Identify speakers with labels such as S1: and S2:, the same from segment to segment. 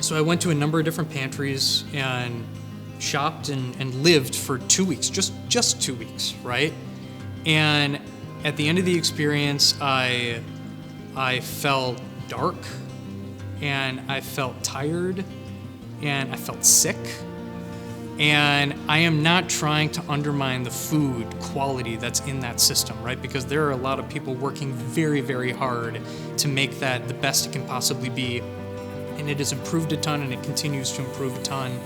S1: So I went to a number of different pantries and shopped and lived for 2 weeks, just 2 weeks, right? And at the end of the experience, I felt dark, and I felt tired, and I felt sick. And I am not trying to undermine the food quality that's in that system, right? Because there are a lot of people working very, very hard to make that the best it can possibly be. And it has improved a ton, and it continues to improve a ton.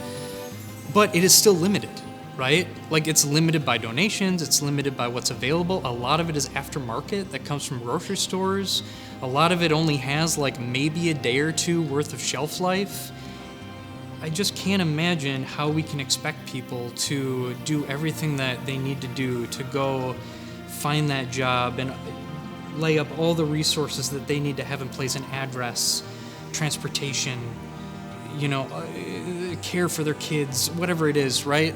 S1: But it is still limited, right? Like, it's limited by donations, it's limited by what's available. A lot of it is aftermarket that comes from grocery stores. A lot of it only has like maybe a day or two worth of shelf life. I just can't imagine how we can expect people to do everything that they need to do to go find that job and lay up all the resources that they need to have in place, an address, transportation, care for their kids, whatever it is, right?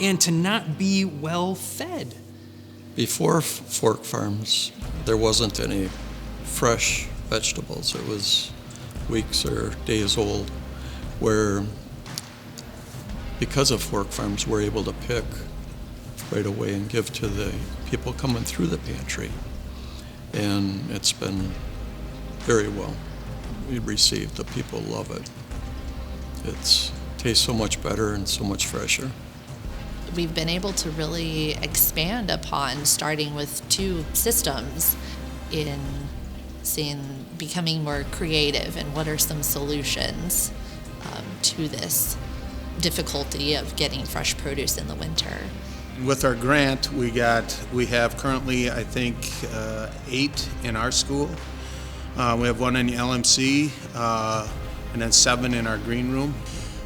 S1: And to not be well fed.
S2: Before Fork Farms, there wasn't any fresh vegetables. It was weeks or days old, where because of Fork Farms, we're able to pick right away and give to the people coming through the pantry. And it's been very well received. The people love it. It tastes so much better and so much fresher.
S3: We've been able to really expand upon starting with 2 systems in becoming more creative and what are some solutions to this difficulty of getting fresh produce in the winter.
S4: With our grant, we have currently, I think, 8 in our school. We have 1 in the LMC, and then 7 in our green room.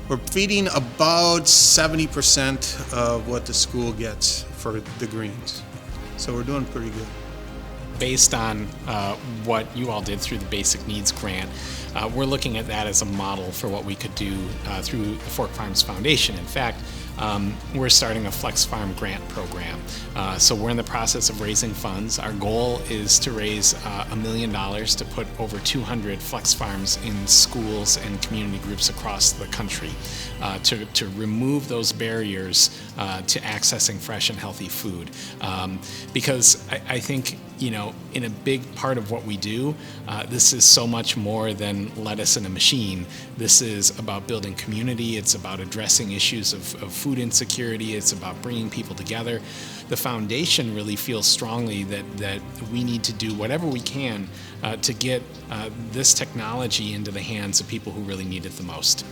S4: We're feeding about 70% of what the school gets for the greens. So we're doing pretty good.
S5: Based on what you all did through the Basic Needs Grant, we're looking at that as a model for what we could do through the Fork Farms Foundation. In fact, we're starting a Flex Farm grant program. So we're in the process of raising funds. Our goal is to raise $1 million to put over 200 Flex Farms in schools and community groups across the country to remove those barriers to accessing fresh and healthy food. Because I think, in a big part of what we do, this is so much more than lettuce in a machine. This is about building community. It's about addressing issues of food insecurity. It's about bringing people together. The foundation really feels strongly that we need to do whatever we can to get this technology into the hands of people who really need it the most.